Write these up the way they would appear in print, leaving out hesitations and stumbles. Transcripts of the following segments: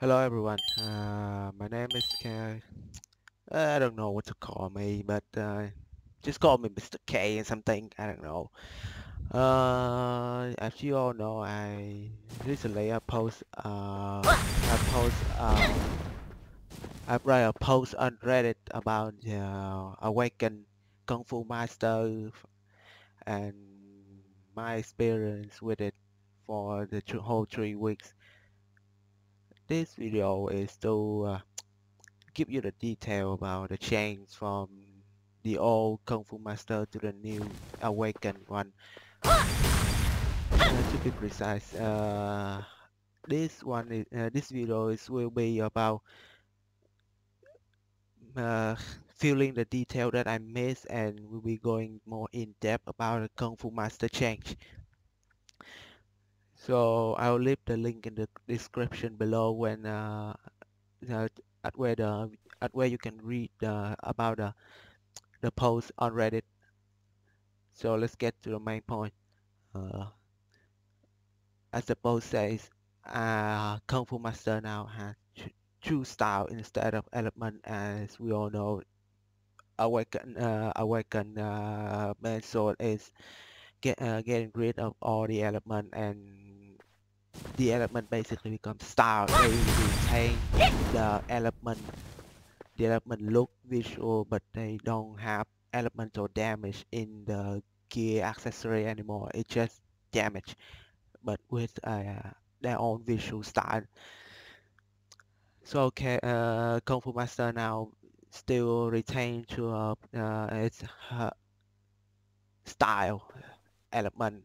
Hello everyone. My name is K. I don't know what to call me, but just call me Mr. K and something. I don't know. As you all know, I recently I write a post on Reddit about Awakened Kung Fu Master and my experience with it for the whole 3 weeks. This video is to give you the detail about the change from the old Kung Fu Master to the new Awakened one. To be precise, this video will be about uh, filling the detail that I missed, and we'll be going more in depth about the Kung Fu Master change. So I'll leave the link in the description below when uh, at where the at where you can read about the post on Reddit. So let's get to the main point. Uh, as the post says, Kung Fu Master now has true style instead of element. As we all know, Awaken main sword is getting rid of all the element, and the element basically becomes style. They retain the element look visual, but they don't have elemental damage in the gear accessory anymore. It's just damage, but with their own visual style. So okay, Kung Fu Master now still retain to its style element,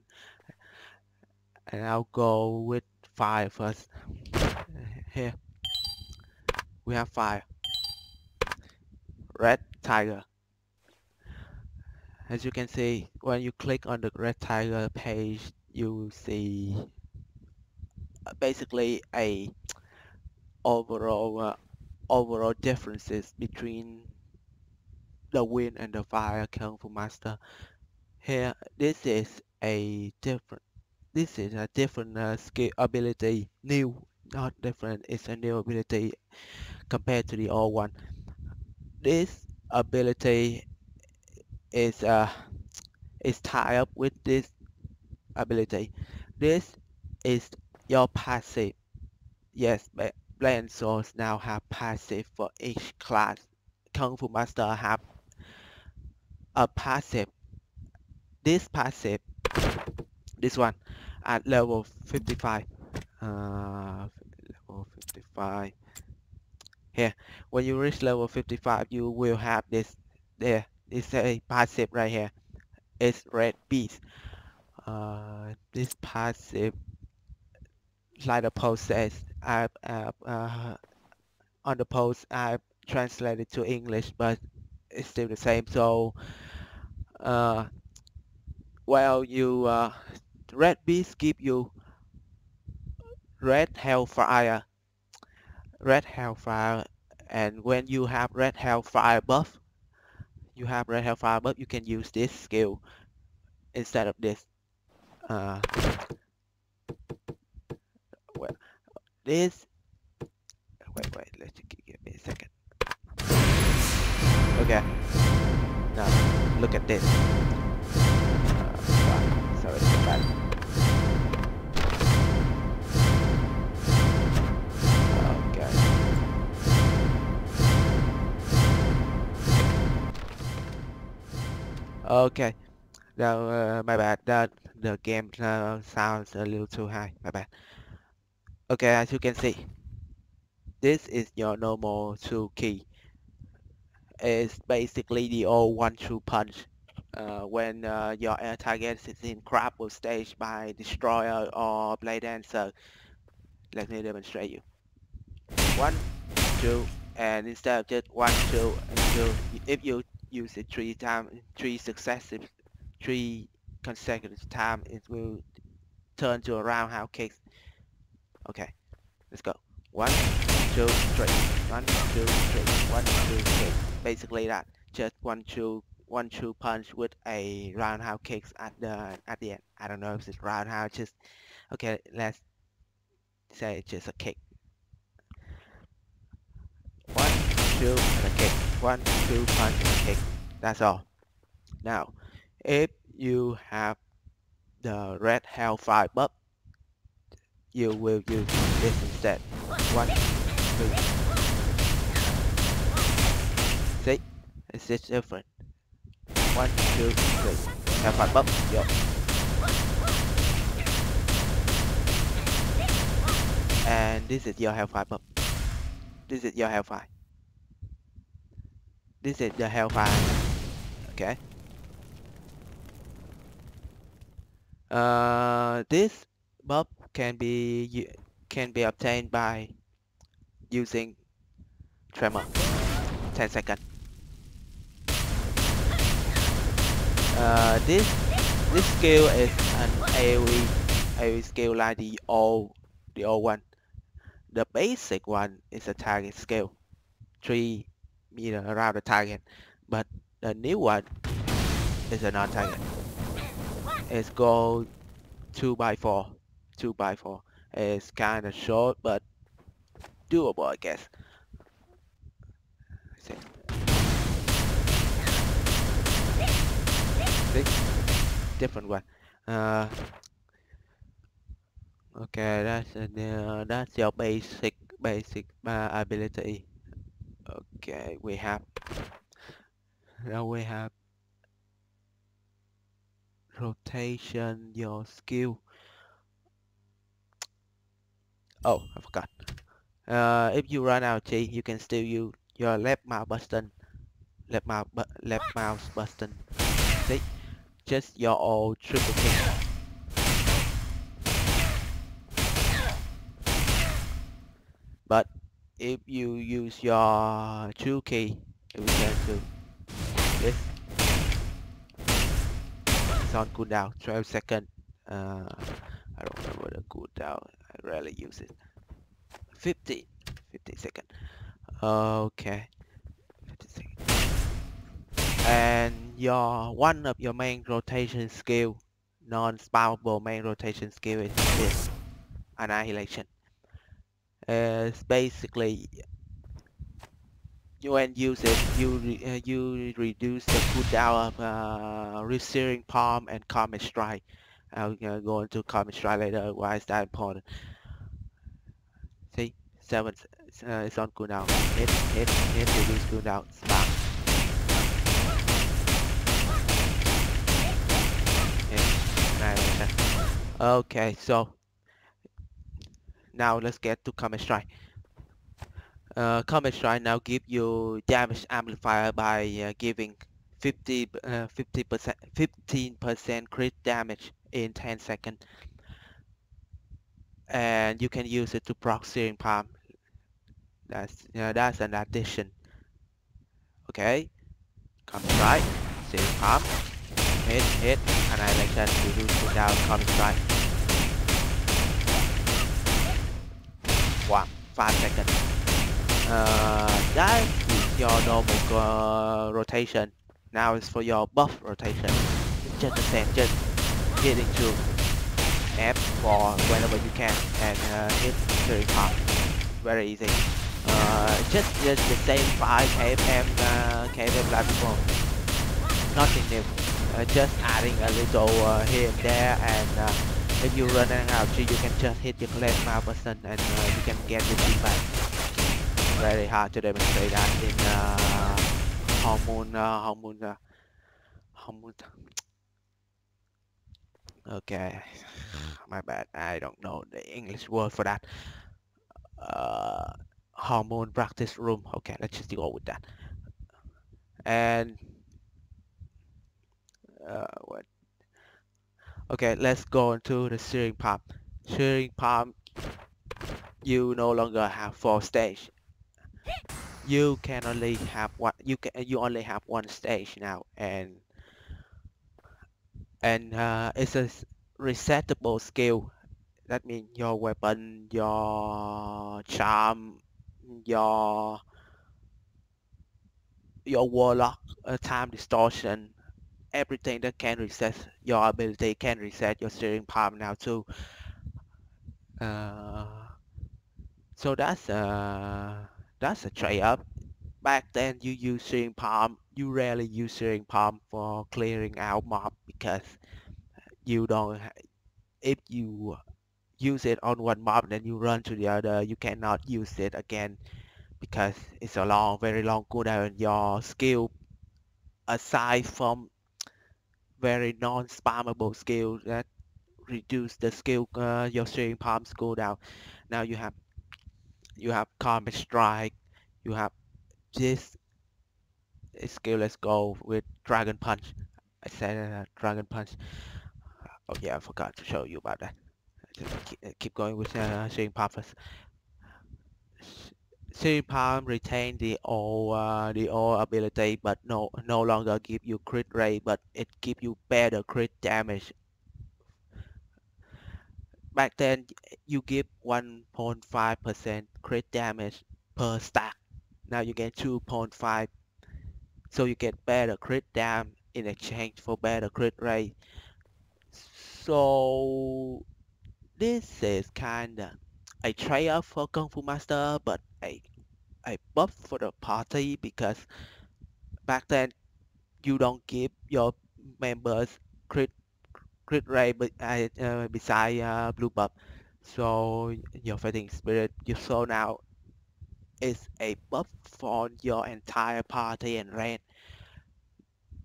and I'll go with fire first. Here we have fire, red tiger. As you can see, when you click on the red tiger page, you see basically a overall overall differences between the wind and the fire Kung Fu Master. Here, this is a different skill ability, new, not different. It's a new ability compared to the old one. This ability is tied up with this ability. This is your passive. Yes, Blade Swords now have passive for each class. Kung Fu Master have a passive. This passive, this one, at level 55. Level 55. Here, when you reach level 55, you will have this. There, it's a passive right here. It's Red Beast. This passive, like the post says, on the post I translated to English, but it's still the same. So, uh, well, Red Beast give you red hellfire, red hellfire, and when you have red hellfire buff, you can use this skill instead of this. Uh, well, this. Wait, let's give me a second. Okay, now look at this. Sorry, so bad. Okay. Okay. Now, my bad. That the game sounds a little too high. My bad. Okay, as you can see, this is your normal 2 key. It's basically the old 1-2 punch. When your target is in grapple stage by destroyer or blade dancer. Let me demonstrate you. 1, 2, and instead of just 1, 2, and 2, if you use it 3 consecutive time, it will turn to a roundhouse kick. Okay, let's go. 1, 2, 3. 1, 2, 3. 1, 2, 3. Basically that. Just 1-2 punch with a roundhouse kicks at the end. I don't know if it's roundhouse. Just okay. Let's say it's just a kick. shoot, and a kick. 1, 2, punch, and a kick. That's all. Now, if you have the red hellfire buff, you will use this instead. 1, 2. See? It's just different. 1, 2, 3. Hellfire buff. Yup. And this is your hellfire buff. This is your hellfire. This is the hellfire. Okay. This buff can be obtained by using Tremor. 10 seconds. This skill is an AoE skill like the old one. The basic one is a target skill, 3 meters around the target, but the new one is a non-target. It's called 2x4. 2x4. It's kind of short, but doable, I guess. See? Different one. Okay, that's your basic ability. Okay, now we have rotation, your skill. Oh, I forgot. If you run out of G, you can still use your left mouse button. Left mouse button. See, just your old triple kick. But if you use your 2 key, we can do this. It's on cooldown, 12 seconds. I don't remember the cooldown. I rarely use it. 50 seconds. Okay. 50 seconds. And one of your main rotation skill, non-spawnable main rotation skill is this, Annihilation. It's basically when you use it, you reduce the cooldown of Searing Palm and Comet Strike. I'll go into Comet Strike later. Why is that important? See, 7. It's on cooldown. Hit, reduce cooldown. Spam. Okay, so now let's get to Comet Strike. Comet Strike now give you damage amplifier by giving 15% crit damage in 10 seconds, and you can use it to proc Searing Palm. That's an addition. Okay, Comet Strike, Searing Palm, hit, Annihilation, reduce cooldown, Comet Strike. 5 seconds. That is your normal rotation. Now it's for your buff rotation. It's just the same, just hit into F for whenever you can and hit Searing Palm. Very easy. Just the same 5 KFM like before. Nothing new. Just adding a little here and there, and if you run out, you can just hit your left mouse button and you can get the G back. Very hard to demonstrate that in hormone. Okay, my bad. I don't know the English word for that. Hormone practice room. Okay, let's just go with that. And what? Okay, let's go into the Searing Palm. Searing Palm, you no longer have 4 stage. You can only have one. You only have 1 stage now, and it's a resettable skill. That means your weapon, your charm, your warlock, time distortion, everything that can reset your ability can reset your Searing Palm now too. So that's a trade up. back then you use Searing Palm. You rarely use Searing Palm for clearing out mob because you don't. If you use it on one mob, then you run to the other. You cannot use it again because it's a long, very long cooldown. Your skill, aside from very non-spammable skill that reduce the skill, your Searing Palm's cooldown. Now you have Combat Strike. You have this skill. Let's go with Dragon Punch. I said Dragon Punch. Oh yeah, I forgot to show you about that. Just keep going with Searing Palm first. Searing Palm retain the old ability, but no longer give you crit rate, but it give you better crit damage. Back then, you give 1.5% crit damage per stack. Now you get 2.5, so you get better crit dam in exchange for better crit rate. So this is kinda a trade-off for Kung Fu Master, but a buff for the party because back then you don't give your members crit rate beside blue buff. So your fighting spirit you saw now is a buff for your entire party and raid,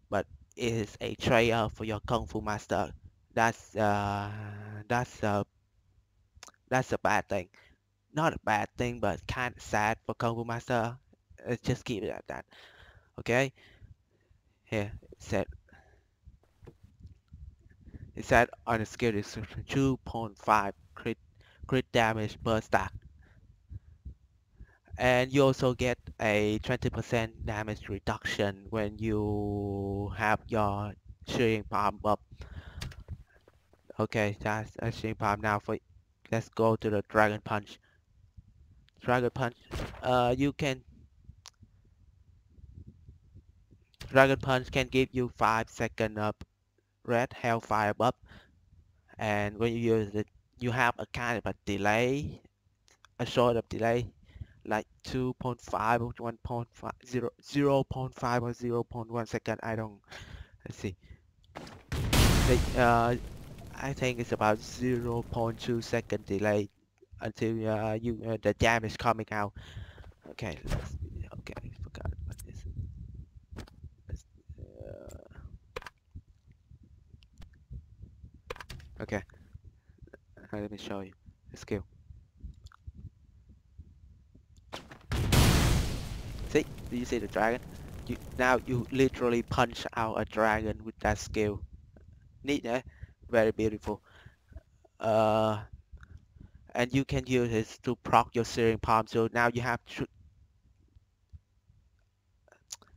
but it is a trade-off for your Kung Fu Master. That's uh, that's uh, that's a bad thing. Not a bad thing, but kind of sad for Kung Fu Master. Let's just keep it at that. Okay. Here it said on the skill description 2.5 crit damage per stack, and you also get a 20% damage reduction when you have your Shearing Palm up. Okay, that's a Shearing Palm. Now let's go to the Dragon Punch. Dragon Punch, you can Dragon Punch can give you 5 second of red Hellfire buff, and when you use it, you have a kind of a delay, a sort of delay, like 2.5 or 1.5, 0.5 or 0.1 second. Let's see. I think it's about 0.2 second delay until the damage coming out. Okay, okay, forgot about this. Let's, okay, let me show you the skill. See, do you see the dragon? Now you literally punch out a dragon with that skill. Neat, eh? Very beautiful. Uh, and you can use it to proc your Searing Palm. So now you have to,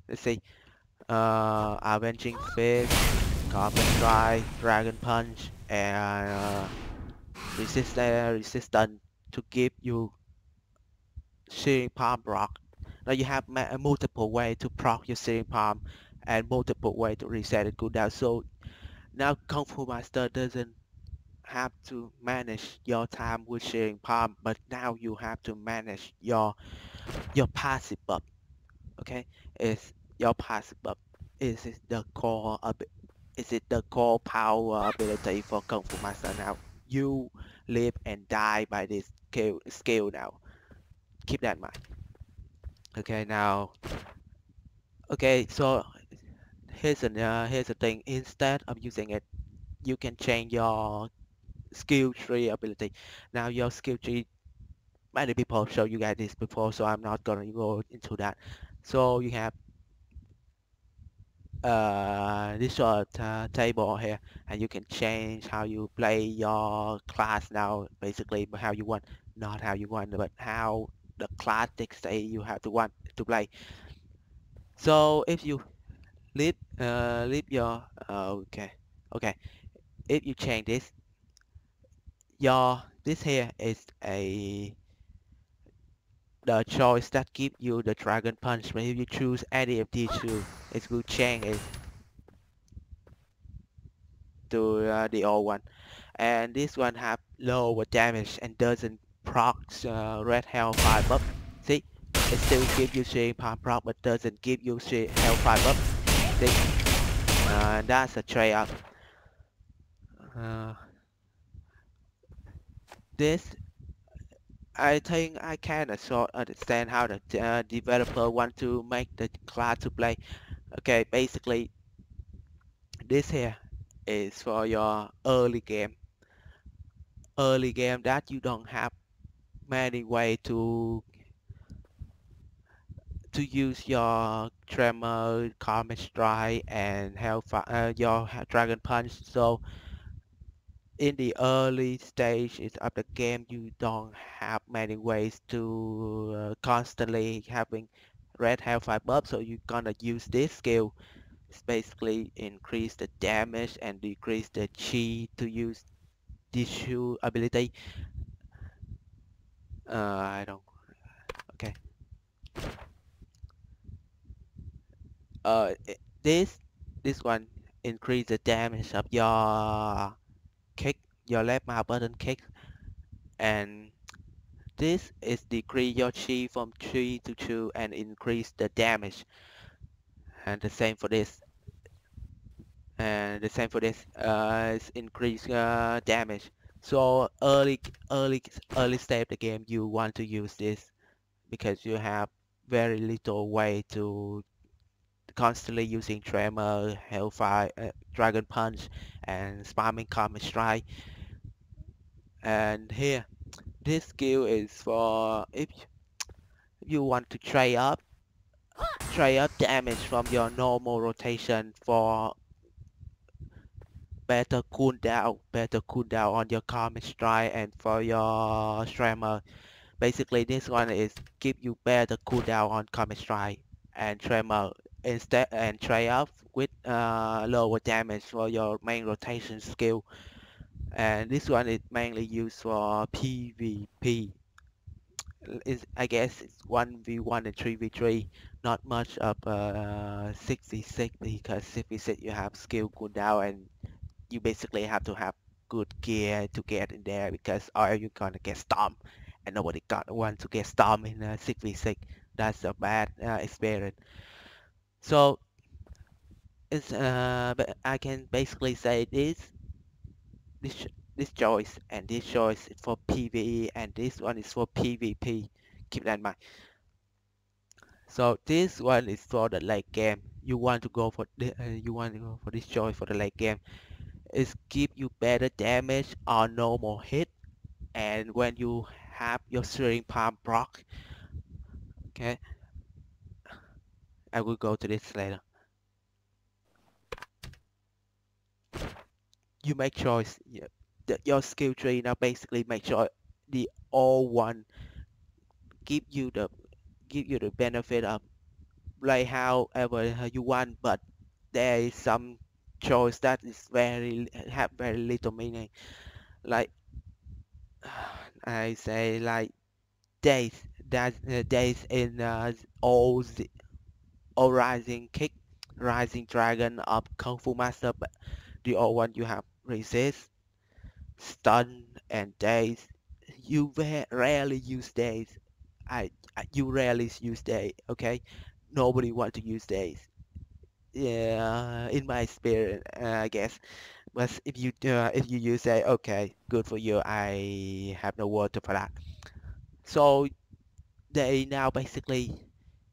let's see, Avenging Fist, Carbon Strike, Dragon Punch, and Resistance to give you Searing Palm proc. Now you have multiple way to proc your Searing Palm and multiple way to reset it cooldown. So now Kung Fu Master doesn't have to manage your time with Searing Palm, but now you have to manage your passive buff. Okay, is your passive buff? Is it the core? Is it the core power ability for Kung Fu Master now? You live and die by this skill now. Keep that in mind. Okay, now. Okay, so here's the thing. Instead of using it, you can change your skill tree ability. Now your skill tree, many people show you guys this before, so I'm not gonna go into that. So you have this sort of table here, and you can change how you play your class now, basically how you want, not how you want, but how the class dictate you have to want to play. So if you leave your okay, if you change this, this here is the choice that give you the Dragon Punch. But if you choose any of these two, it will change it to the old one. And this one have lower damage and doesn't proc red hellfire buff. See, It still gives you Searing Palm proc, but doesn't give you Hellfire buff. See? That's a trade-off. Uh, this, I think I kind of sort understand how the developer want to make the class to play. Okay, basically, this here is for your early game. Early game that you don't have many way to use your Tremor, Karmic Strike, and Hellfire, your Dragon Punch. So in the early stages of the game, you don't have many ways to constantly having red Hellfire buff. So you're gonna use this skill. It's basically increase the damage and decrease the chi to use this shoe ability. I don't. Okay. This one increase the damage of your kick, your left mouse button kick, and this is decrease your chi from 3 to 2 and increase the damage. And the same for this. And the same for this. Is increase damage. So early stage of the game, you want to use this because you have very little way to constantly using Tremor, Hellfire, Dragon Punch, and spamming Common Strike. And here, this skill is for if you want to trade up damage from your normal rotation for better cooldown on your Common Strike and for your Tremor. Basically, this one is give you better cooldown on Common Strike and Tremor instead and trade off with lower damage for your main rotation skill. And this one is mainly used for PvP. I guess it's 1v1 and 3v3, not much of 6v6 because 6v6 you have skill cooldown and you basically have to have good gear to get in there because or you're gonna get stomped and nobody got want to get stomped in 6v6. That's a bad experience. So it's but I can basically say this this choice and this choice is for PvE and this one is for PvP. Keep that in mind. So this one is for the late game. You want to go for you want to go for this choice for the late game. It give you better damage on normal hit and when you have your Searing Palm proc. Okay, I will go to this later. You make choice. Yeah, your skill tree now basically make sure the all one give you the benefit of play however you want, but there is some choice that is have very little meaning. Like I say, like days days in all rising kick, rising dragon of Kung Fu Master, but the old one you have resist, stun, and days. You rarely use days. You rarely use days. Okay, nobody want to use days. Yeah, in my experience, I guess. But if you use it, okay, good for you. I have no word for that. So they now basically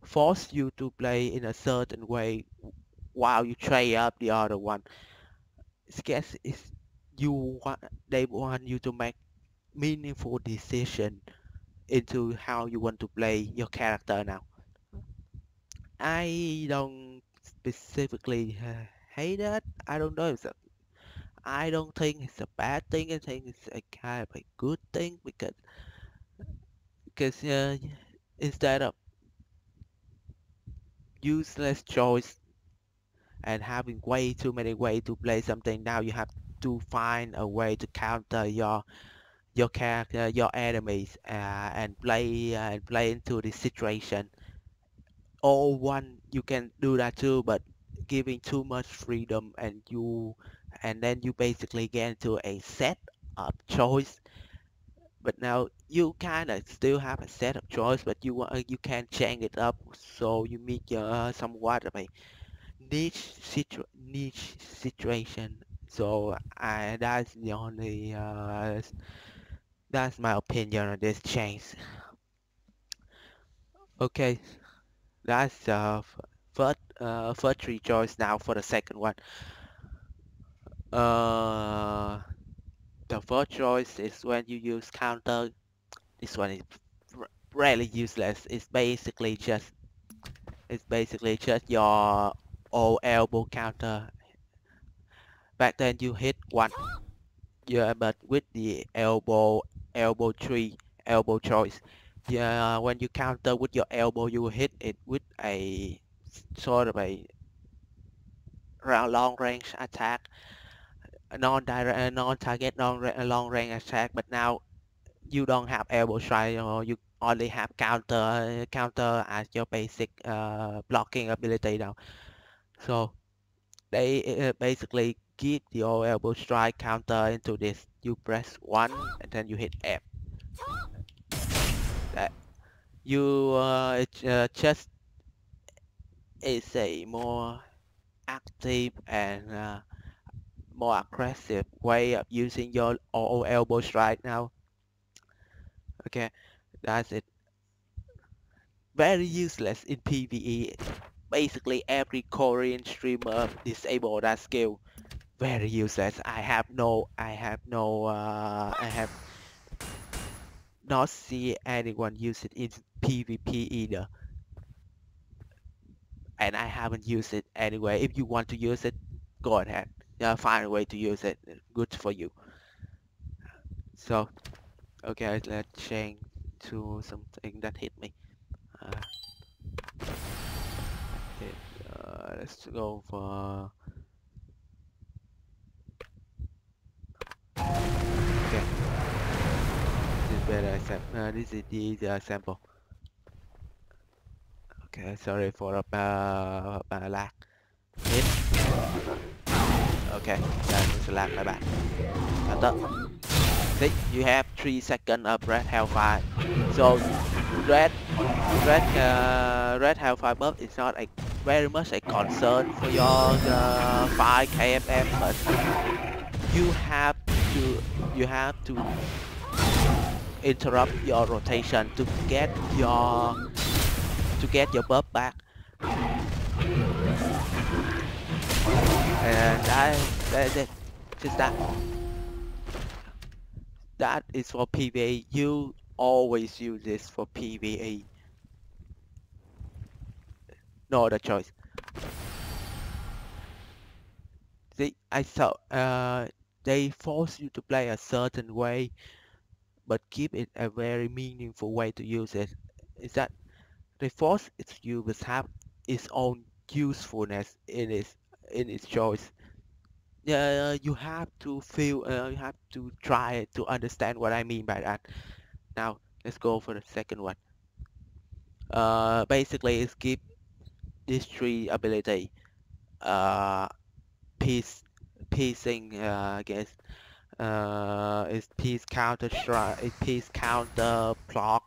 force you to play in a certain way while you trade up the other one. I guess it's you want they want you to make meaningful decision into how you want to play your character now. I don't specifically hate that. I don't know if I don't think it's a bad thing. I think it's a kind of a good thing because instead of useless choice and having way too many ways to play something, now you have to find a way to counter your character, your enemies, and play into the situation. All one you can do that too, but giving too much freedom and then you basically get into a set of choice But now you kind of still have a set of choice, but you can change it up so you meet your somewhat of a niche situation. So that's the only that's my opinion on this change. Okay, that's first three choice. Now for the second one. Uh, the first choice is when you use counter. This one is really useless. It's basically just your old elbow counter. Back then you hit one, yeah, but with the elbow tree, elbow choice, yeah, when you counter with your elbow, you hit it with a sort of a long range attack, non-target, long range attack. But now you don't have elbow strike, or you only have counter as your basic blocking ability now. So they basically give the old elbow strike counter into this. You press one and then you hit F. That you just is a more active and more aggressive way of using your old elbow strike now. Okay, that's it. Very useless in PvE. Basically every Korean streamer disable that skill. Very useless. I have not see anyone use it in PvP either, and I haven't used it anyway. If you want to use it, go ahead. Find a way to use it. Good for you. So, okay, let's change to something that hit me. Uh, hit, let's go for. Okay, this is better example. This is the sample. Okay, sorry for the lag. Hit. Okay, that was a lag. My bad. Counter. See, you have 3 seconds of red hellfire. So red red hellfire buff is not a very much a concern for your 5 KFM, but you have to you have to interrupt your rotation to get your buff back, and that's it. Just that. That is for PvE. You always use this for PvE. No other choice. I saw they force you to play a certain way, but keep it a very meaningful way to use it. Is that they force you to have its own usefulness in its choice. Yeah, you have to feel. You have to try to understand what I mean by that. Now let's go for the second one. Basically, it's give this three ability. Uh, piece piecing. I guess. Is piece counter strike. Is piece counter block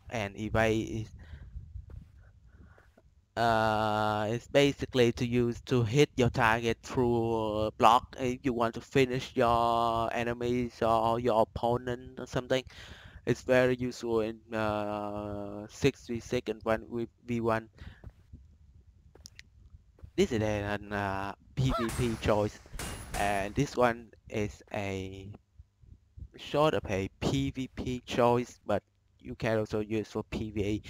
and evade. It's basically to use to hit your target through block if you want to finish your enemies or your opponent or something. It's very useful in 6v6 and 1v1. This is an PvP choice, and this one is a sort of a PvP choice, but you can also use for PvE.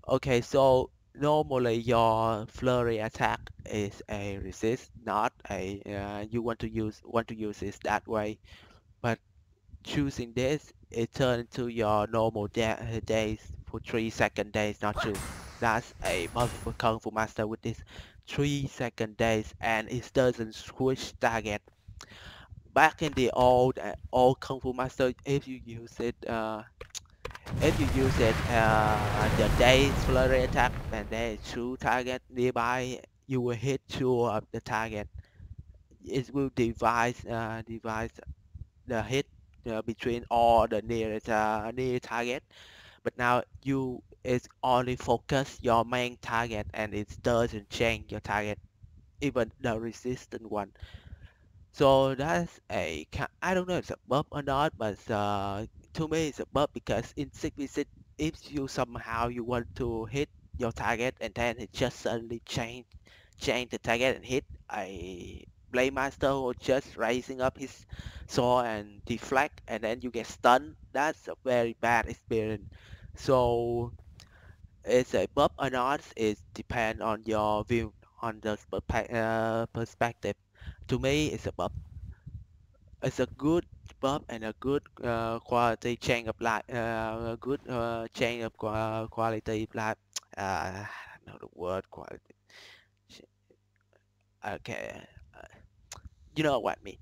Okay, so normally your flurry attack is a resist, not a you want to use it that way. But choosing this, it turns into your normal days for 3 second days, not two. That's a must for Kung Fu Master with this 3 second days, and it doesn't switch target. Back in the old Kung Fu Master, if you use it, the days flurry attack and there is two target nearby, you will hit two of the target. It will divide the hit. between all the near target. But now you is only focus your main target and it doesn't change your target, even the resistant one. So that's I don't know if it's a bug or not, but to me it's a bug because in 6v6, if you somehow you want to hit your target and then it just suddenly change the target and hit a blade master or just raising up his sword and deflect and then you get stunned, that's a very bad experience. So it's a bug or not, it depends on your view, on the perspective. To me it's a bug. It's a good buff and a good quality chain of life, a good chain of quality life. I don't know the word quality. Okay, you know what I mean.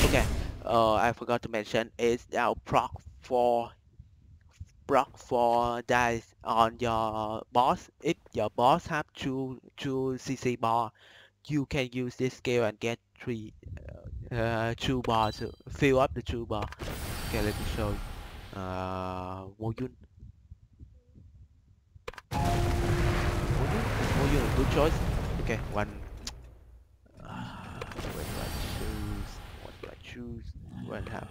Okay, I forgot to mention is now proc for dice on your boss. If your boss have two CC bar, you can use this skill and get three true bar to fill up the true bar. Okay, let me show you. Moyun. Moyun is good choice. Okay, one. What do I choose? What do I choose? What have?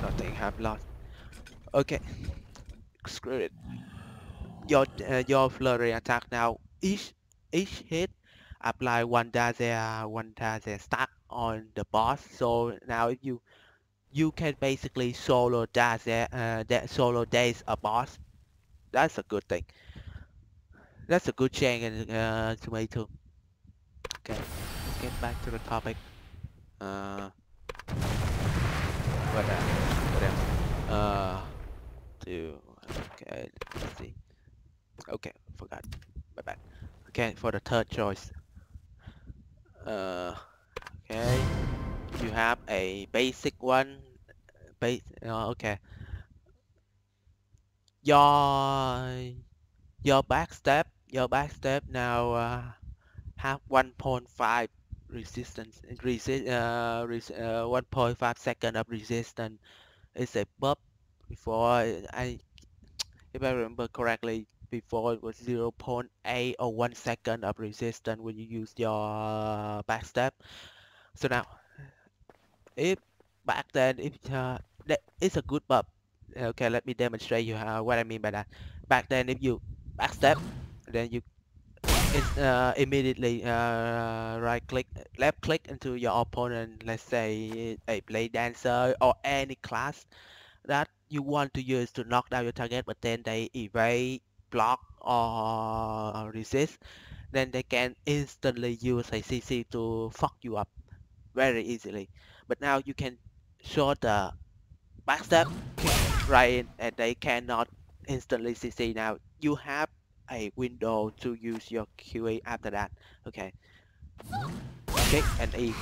Nothing have lost. Okay, screw it. Your flurry attack now. Each hit apply one daze stack on the boss. So now if you can basically solo solo daze a boss. That's a good thing. That's a good change in tomato. Okay, let's get back to the topic. Uh, what else? To okay, let's see. Okay, forgot. My bad. Okay, for the third choice. Uh, okay, you have a basic one. Okay. Your your backstep now have 1.5 resistance 1.5 second of resistance. It's a buff before I if I remember correctly, before it was 0.8 or 1 second of resistance when you use your backstep. So now if back then if that it's a good buff. Okay, let me demonstrate you how what I mean by that. Back then if you backstep, then you immediately right click left click into your opponent, let's say a blade dancer or any class that you want to use to knock down your target, but then they evade, block or resist, then they can instantly use a CC to fuck you up very easily. But now you can show the backstep right in and they cannot instantly CC. Now you have a window to use your QA after that. Okay, kick and E.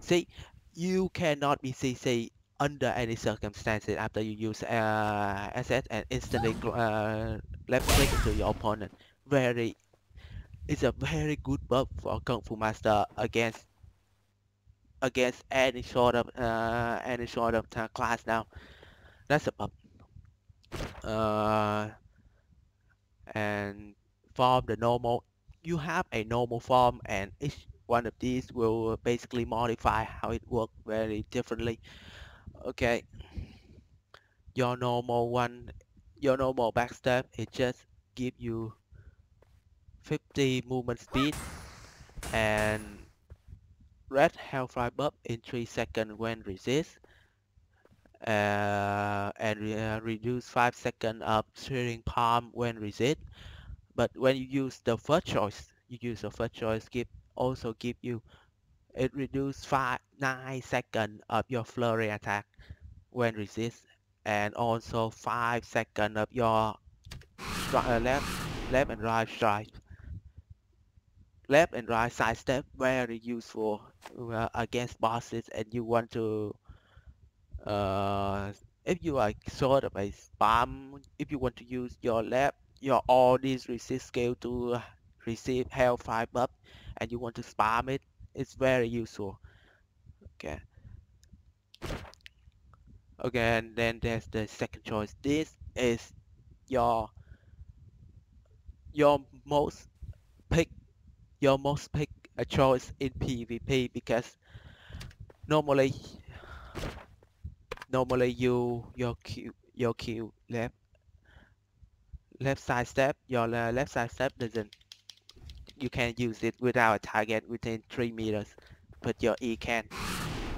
See, you cannot be CC under any circumstances after you use SS and instantly left click into your opponent. It's a very good buff for Kung Fu Master against any sort of class now. That's a buff. Uh, and form the normal. You have a normal form, and each one of these will basically modify how it works very differently. Okay, your normal one, your normal backstep, it just give you 50 movement speed and red hellfire buff in 3 seconds when resist, and reduce 5 seconds of Searing Palm when resist. But when you use the first choice, give also give you it reduce 9 seconds of your flurry attack when resist, and also 5 seconds of your left and right strike. Left and right side step very useful against bosses, and you want to uh, if you are sort of a spam, if you want to use your all these resist skill to receive hellfire buff and you want to spam it It's very useful. Okay. Okay, and then there's the second choice. This is your your most pick your most pick a choice in PvP because normally your Q left side step your left side step doesn't you can use it without a target within 3 meters, but your E can.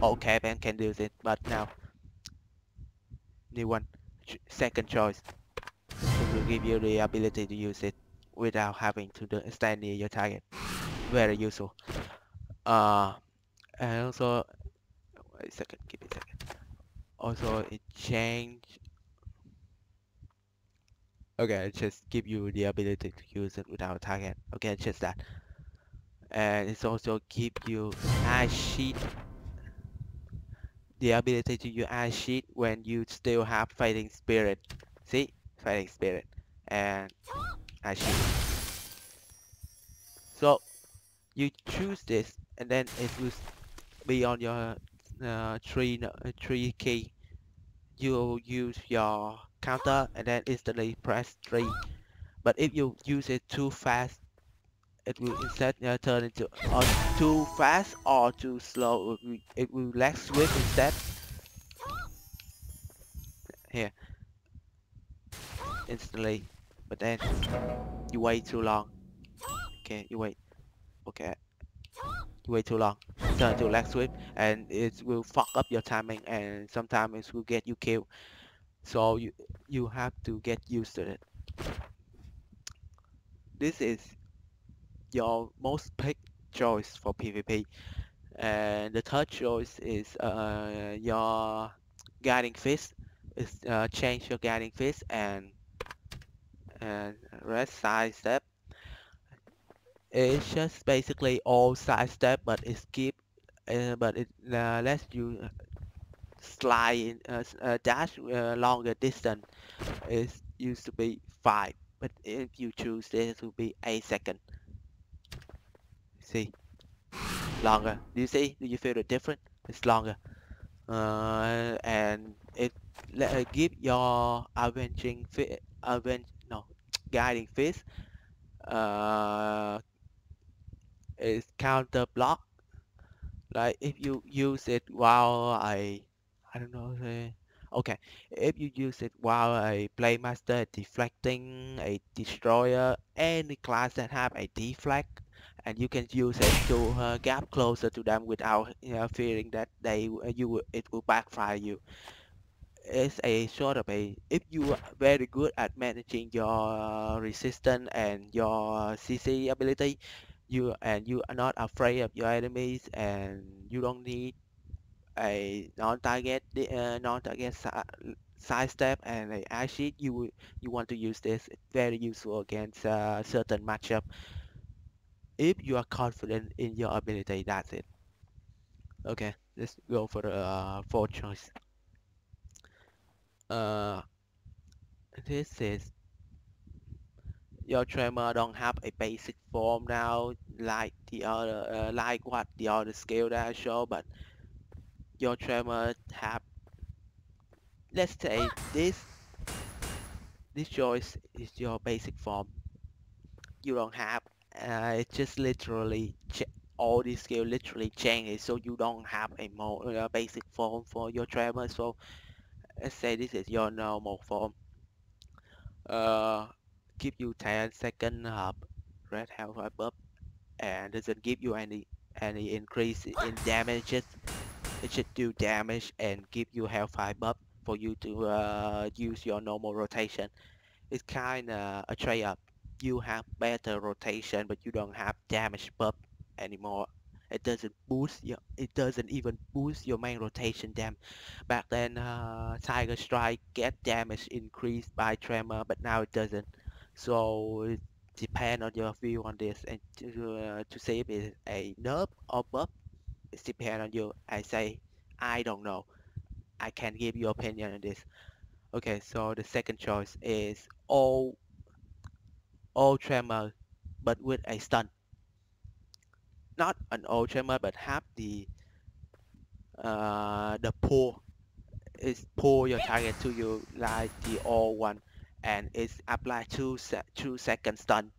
All KFM can use it, but now new one second choice. It will give you the ability to use it without having to stand near your target. Very useful. Uh, and also, wait a second, give me a second. Also, it change. Okay, it just give you the ability to use it without a target. Okay, just that. And it's also give you ice sheet, the ability to use ice sheet when you still have fighting spirit. See, fighting spirit and ice sheet. So you choose this, and then it will be on your three key. You use your counter and then instantly press 3. But if you use it too fast, it will instead turn into too fast or too slow. It will lag switch instead. Here, instantly. But then you wait too long. Okay, you wait. Okay, you wait too long. Turn to lag switch, and it will fuck up your timing, and sometimes it will get you killed. So you have to get used to it. This is your most picked choice for PvP. And the third choice is your guiding fist. Is change your guiding fist and rest side step. It's just basically all side step, but it skip, but it lets you slide dash longer distance. It used to be 5, but if you choose this, it will be 8 seconds. See, longer. Do you see? Do you feel the difference? It's longer. And it give your no guiding fist is counter block. Like if you use it while I don't know. Okay, if you use it while a playmaster deflecting a destroyer, any class that have a deflect, and you can use it to gap closer to them without fearing that it will backfire you. It's a sort of a if you are very good at managing your resistance and your CC ability, you are not afraid of your enemies and you don't need a non-target sidestep and a ice sheet. You want to use this. It's very useful against certain matchup. If you are confident in your ability, that's it. Okay, let's go for the fourth choice. Uh, this is your Tremor don't have a basic form now like the other like what the other skill that I show, but your Tremor have, let's say this choice is your basic form. You don't have it just literally all these skill literally changes, so you don't have a more basic form for your Tremor. So let's say this is your normal form. Uh, give you 10 second red health buff and doesn't give you any increase in damages. It should do damage and give you hellfire buff for you to use your normal rotation. It's kinda a trade up. You have better rotation, but you don't have damage buff anymore. It doesn't even boost your main rotation damage. Back then, Tiger Strike get damage increased by Tremor, but now it doesn't. So it depends on your view on this, and to say if it's a nerf or buff, it depends on you. I say I don't know. I can't give you opinion on this. Okay, so the second choice is all Tremor, but with a stun. not an old tremor, but have the pull. Is pull your target to you like the old one, and it's apply 2 second stun.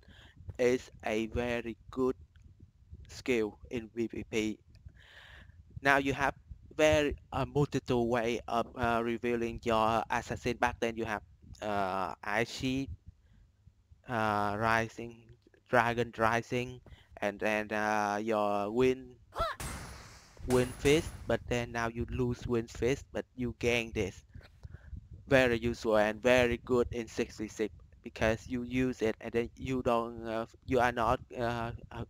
It's a very good skill in PvP. Now you have very multiple way of revealing your assassin. Back then you have ice sheet, rising, dragon rising, and then your wind fist. But then now you lose wind fist, but you gain this. Very useful and very good in 66 because you use it and then you don't you are not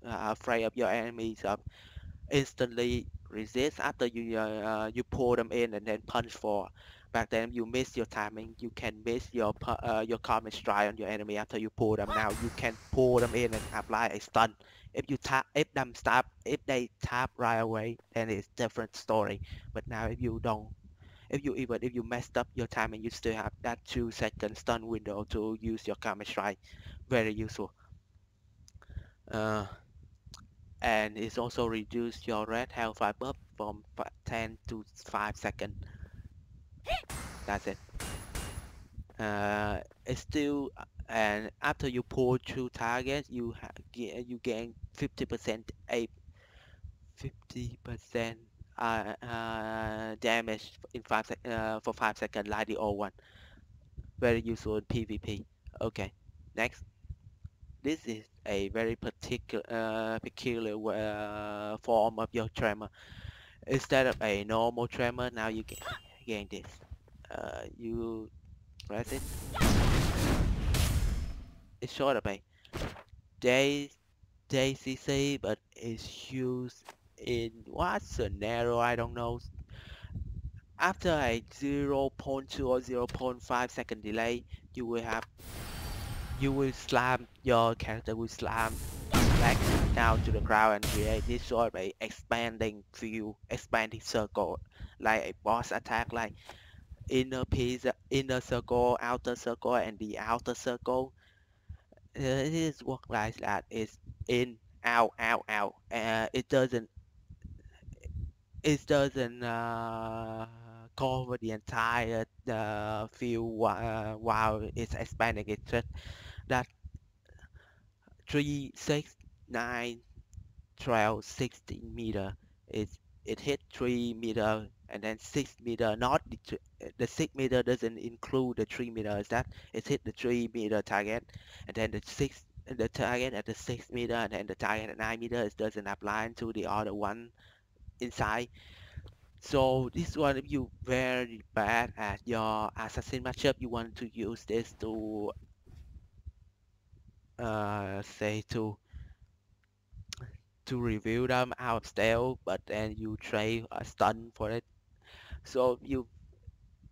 afraid of your enemies instantly resist after you pull them in and then punch for. Back then you miss your timing. You can miss your common strike on your enemy after you pull them. Now you can pull them in and apply a stun. If they tap right away, then it's different story. But now if you don't, if you messed up your timing, you still have that 2 second stun window to use your common strike. Very useful. Uh, and it's also reduce your red hellfire buff from 10 to 5 seconds. That's it. It's still and after you pull two targets, you gain 50% a 50% damage in for 5 seconds like the old one. Very useful in PvP. Okay, next. This is a very peculiar form of your tremor. Instead of a normal tremor, now you gain this. You press it. It's sort of a day DCC, but it's used in what scenario? I don't know. After a zero point 0.2 or 0.5 second delay, you will have you will slam your character will slam back down to the ground and create this sort of a expanding circle, like a boss attack, like inner circle, outer circle, and the outer circle. It is work like that. It's in, out, out, out. It doesn't cover the entire field while it's expanding. It's just that 3, 6, 9, 12, 16 meter. It hit 3 meter and then 6 meter. Not the 6 meter doesn't include the 3 meter. Is that it hit the 3 meter target and then the target at the 6 meter and then the target at 9 meter. It doesn't apply to the other one inside. So this one, if you very bad at your assassin matchup, you want to use this to say to review them out of stealth, but then you trade a stun for it. So you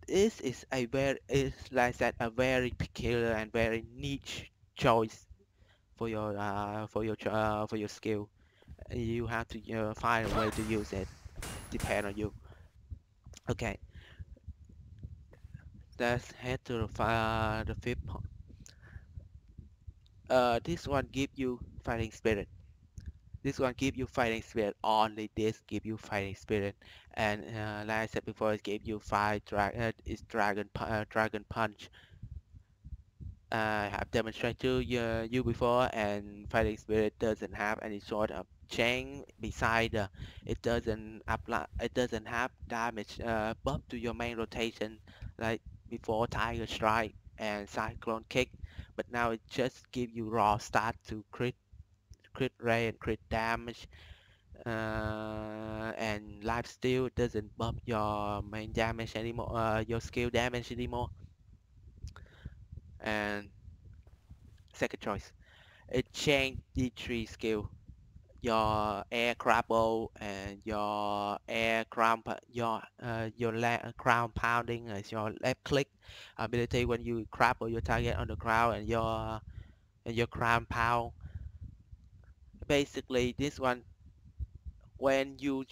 this is a very is like that a very peculiar and very niche choice for your skill. You have to find a way to use it. Depend on you. Okay, let's head to the fifth point. This one give you fighting spirit. This one give you fighting spirit. Only this give you fighting spirit. And like I said before, it gave you it's dragon punch. I have demonstrated to you before, and fighting spirit doesn't have any sort of chain beside. It doesn't have damage buff to your main rotation like before Tiger Strike and Cyclone Kick. But now it just give you raw start to crit rate and crit damage. And life steal doesn't buff your main damage anymore, your skill damage anymore. And second choice, it changed D3 skill. Your air grapple and your air crown, crown pounding is your left click ability when you grapple your target on the ground and your crown pound. Basically, this one when you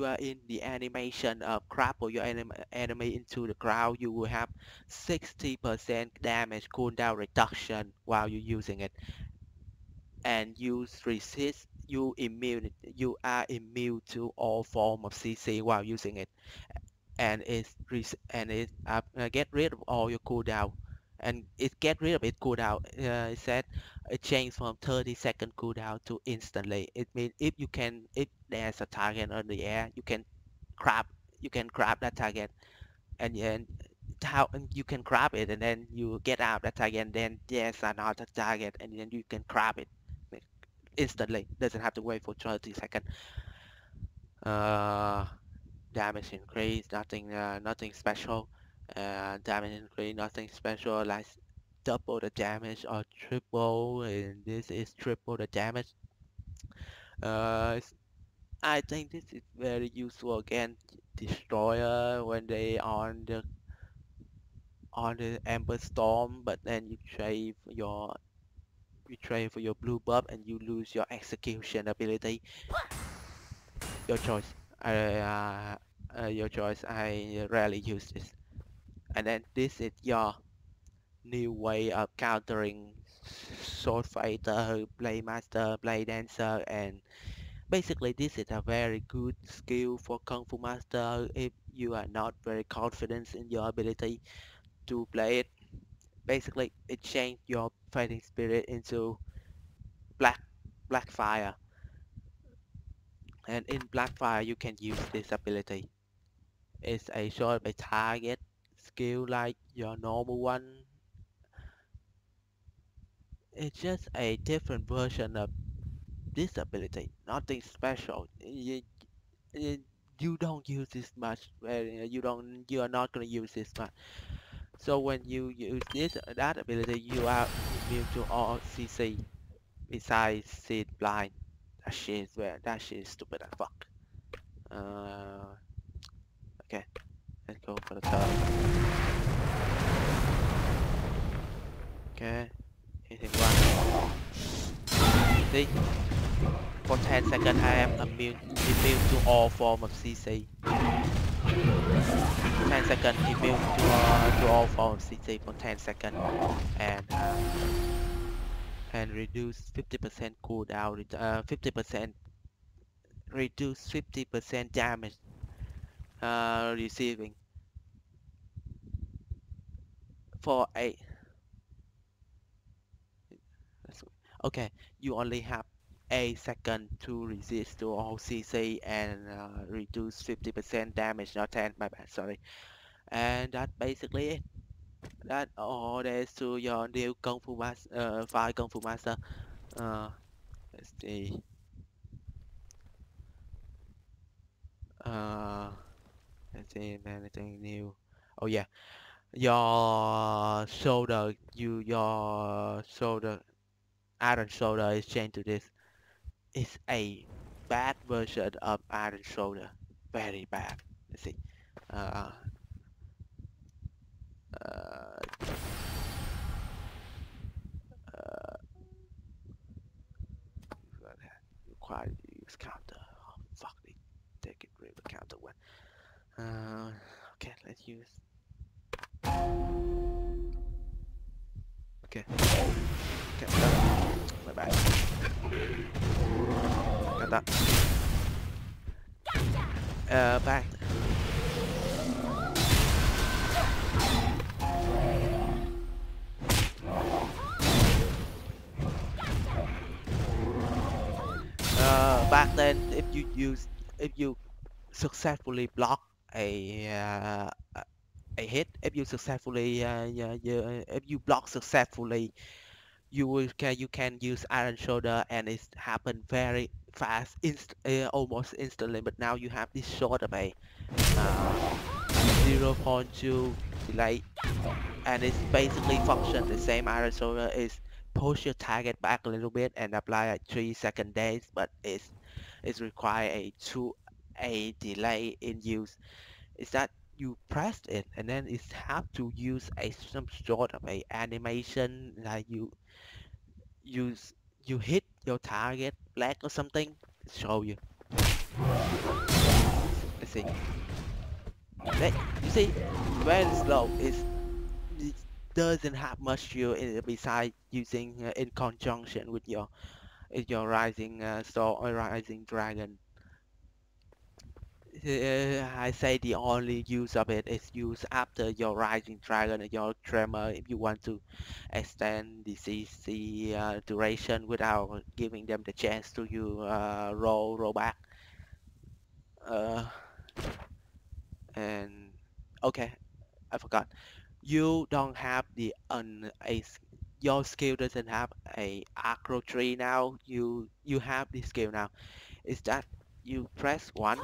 are in the animation of grapple your enemy into the ground, you will have 60% damage cooldown reduction while you're using it, and use resist you are immune to all form of CC while using it, and it get rid of all your cooldown, and it get rid of it cooldown. It said it changed from 30-second cooldown to instantly. It means if there's a target on the air, grab you can grab that target, and then how and you can grab it, and then you get out that target, and then there's another target, and then you can grab it instantly. Doesn't have to wait for 30 seconds. uh Damage increase, nothing special. Damage increase, nothing special, like double the damage or triple, and this is triple the damage. I think this is very useful against destroyer when they on the Ember Storm, but then you trade for your blue buff and you lose your execution ability. Your choice. Your choice. I rarely use this. And then this is your new way of countering sword fighter, blade master, blade dancer, and basically this is a very good skill for kung fu master if you are not very confident in your ability to play it. Basically, it changed your fighting spirit into black black fire, and in black fire you can use this ability. It's a short by target skill like your normal one. It's just a different version of this ability, nothing special. You, you don't use this much. You are not gonna use this much. So when you use that ability, you are immune to all CC besides Seed Blind. That shit is stupid as fuck. Okay, let's go for the third. Okay, hitting one. See, for 10 seconds I am immune to all form of CC. 10 seconds immune to all form of CC for 10 seconds, and reduce 50% cooldown. 50% reduce 50% damage receiving for a. Okay, you only have a second to resist to all CC and reduce 50% damage, not 10, my bad, sorry. And that's basically it. That's all there is to your new Kung Fu Master, 5 Kung Fu Master. Uh, let's see. Uh, let's see, anything new. Oh yeah, your shoulder, iron shoulder is changed to this. It's a bad version of iron shoulder, very bad. Let's see. Uh, uh, uh, required to use counter. Oh, fuck, they get rid of counter one. Okay, let's use. Okay, my bad. Got that. Back. Back then, if you successfully block a hit, if you successfully if you block successfully, you can use iron shoulder, and it happen very fast, almost instantly. But now you have this sort of a 0.2 delay, and it's basically function the same. Iron shoulder is push your target back a little bit and apply a 3-second daze, but it's require a delay in use. Is that you press it, and then it have to use some sort of a animation, like use you hit your target black or something, show you. Let's see. You see, very slow. It doesn't have much skill besides using in conjunction with your It's your rising soul or rising dragon. I say the only use of it is used after your rising dragon and your tremor if you want to extend the CC duration without giving them the chance to you roll back. Uh, and okay, I forgot. You don't have the your skill doesn't have a acro tree now. You have the skill now. Is that you press one,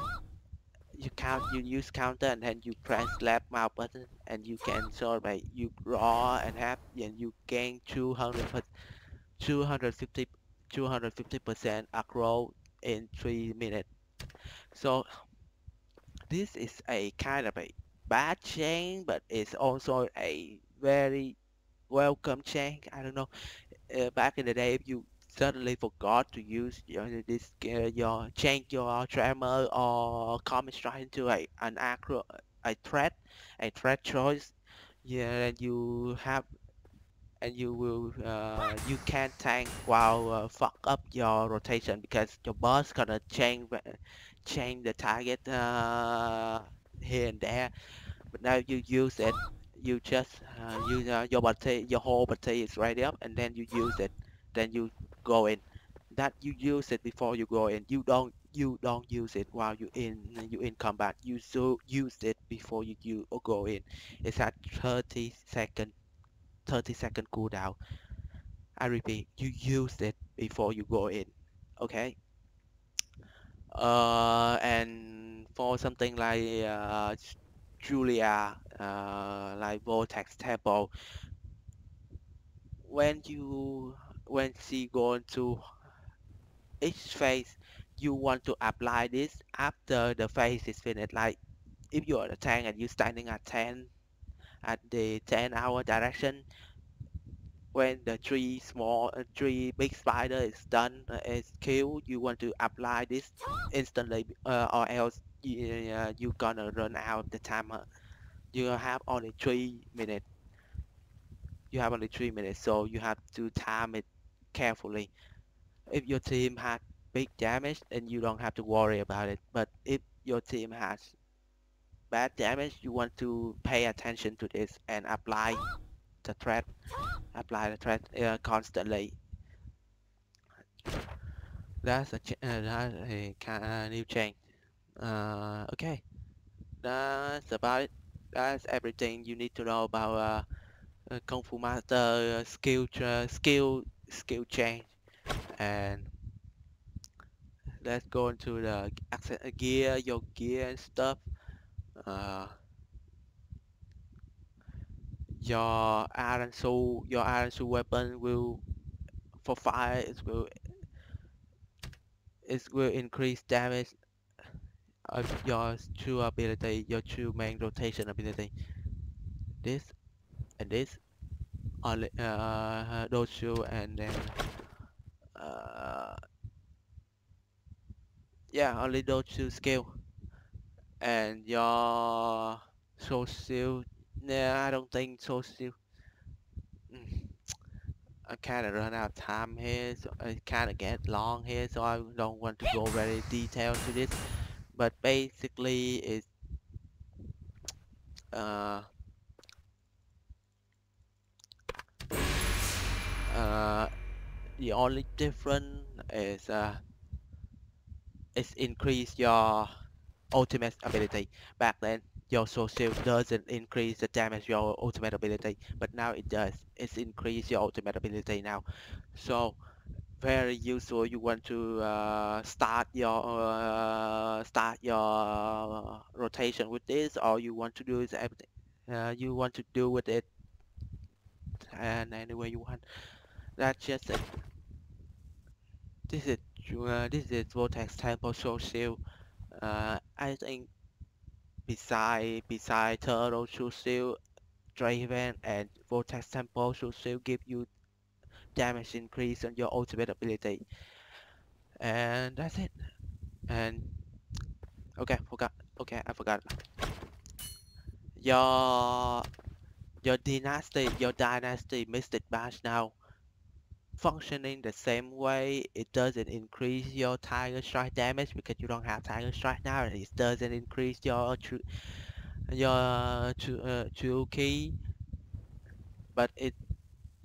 you use counter and then you press left mouse button and you can sort by you draw and have and you gain 250 250% acro in 3 minutes. So this is a kind of a bad change, but it's also a very welcome change. I don't know. Back in the day, if you suddenly forgot to use your change your tremor or common strike into an acro a threat choice, yeah, and you have and you will you can't tank while fuck up your rotation because your boss gonna change the target here and there. But now you use it, you just use your whole body is ready up, and then you use it, then you go in. That you use it before you go in. You don't use it while you in combat. You use it before you go in. It's at 30-second cooldown. I repeat, you use it before you go in. Okay. And for something like Julia, like Vortex Temple, when you when she go into each phase, you want to apply this after the phase is finished. Like if you're the tank and you're standing at 10 at the 10-hour direction, when the three big spider is done is killed, you want to apply this instantly, or else you gonna run out the timer. You have only 3 minutes. You have only 3 minutes, so you have to time it carefully. If your team had big damage, then you don't have to worry about it. But if your team has bad damage, you want to pay attention to this and the threat, apply the threat constantly. That's a new change. Okay, that's about it. That's everything you need to know about Kung Fu Master skill change. And let's go into the gear, your gear and stuff. Uh, your iron soul weapon will for fire it will increase damage of your true ability, your true main rotation ability. This and this only those two, and then uh yeah, only those two skill. And your social, nah, I don't think social. mm, I kind of run out of time here, so I kind of get long here, so I don't want to go very detailed to this. But basically, it's uh uh the only difference is increase your ultimate ability. Back then, your social doesn't increase the damage your ultimate ability, but now it does. It's increase your ultimate ability now. So very useful. You want to start your rotation with this, or you want to do is everything. You want to do with it and any way you want. That's just it. This is this is Vortex Temple Social. I think beside Turtle Social, Draven and Vortex Temple Social give you damage increase on your ultimate ability, and that's it. And okay, forgot. Okay, I forgot. Your your dynasty Mystic Bash now functioning the same way. It doesn't increase your tiger strike damage because you don't have tiger strike now. It doesn't increase your true key, but it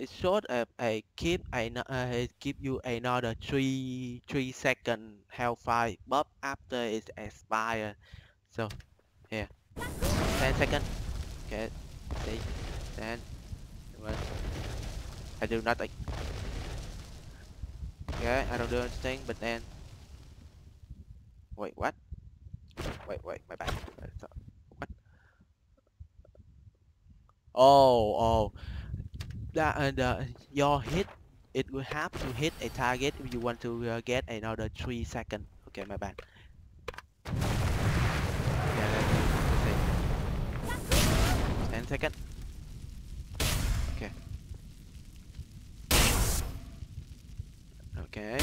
sort of it give you another 3 second hellfire buff after it expires. So here, 10 seconds. Okay, see, then well, I do nothing. Okay, I don't do anything, but then wait, what? Wait, my bad. What? Oh, that your hit. It will have to hit a target if you want to get another 3 seconds. Okay, my bad. Yeah, let's see. 10 seconds. Okay. Okay.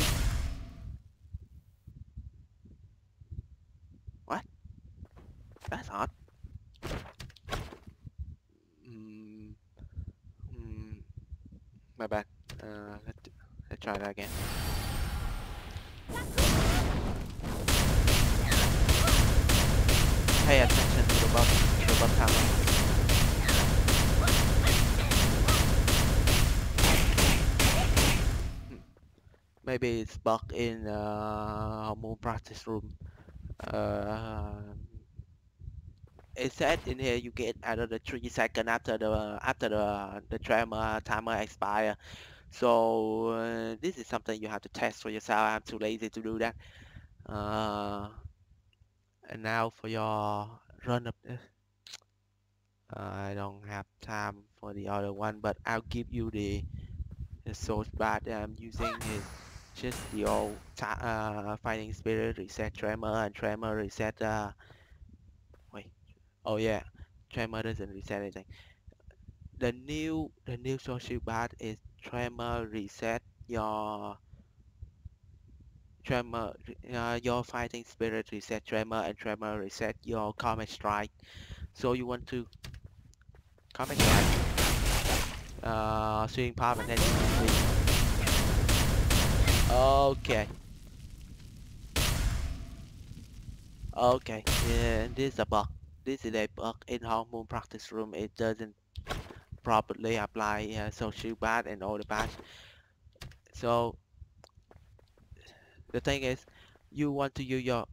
What? That's odd. Mm, mm, my bad. Let's try that again. Pay attention to the buff timer. Maybe it's bug in hormone practice room. It said in here you get another 3 seconds after the tremor timer expire. So this is something you have to test for yourself. I'm too lazy to do that. And now for your run up. I don't have time for the other one, but I'll give you the source bar that I'm using is just the old fighting spirit reset tremor and tremor reset wait, oh yeah, tremor doesn't reset anything. The new social bar is tremor reset your tremor your fighting spirit reset tremor and tremor reset your comet strike. So you want to comet strike Searing Palm and then you can see. Okay. Okay, yeah, this is a bug. This is a bug in hormone practice room. It doesn't properly apply social bad and all the bad. So the thing is, you want to use your,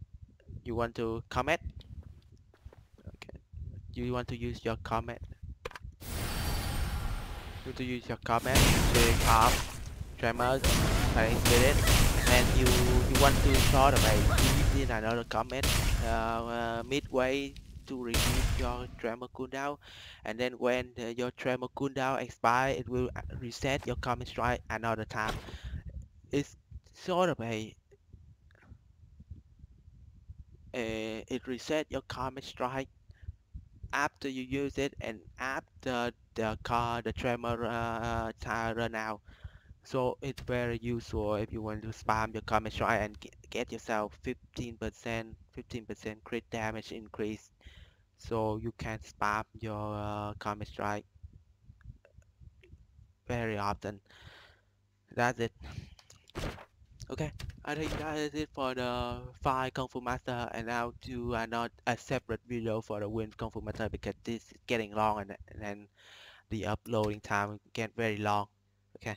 you want to comment. Okay, you want to use your comment. You want to use your comment, sharing palm, tremors, fighting spirit, and you want to sort of a use in another comment midway to reduce your tremor cooldown, and then when your tremor cooldown expire, it will reset your comment strike another time. It's sort of it reset your comment strike after you use it and after the tremor time run out. So it's very useful if you want to spam your comment strike and get yourself 15% crit damage increase. So you can spam your comment strike very often. That's it. Okay, I think that is it for the 5 Kung Fu Master, and I'll do not a separate video for the Wind Kung Fu Master because this is getting long and then the uploading time get very long. Okay.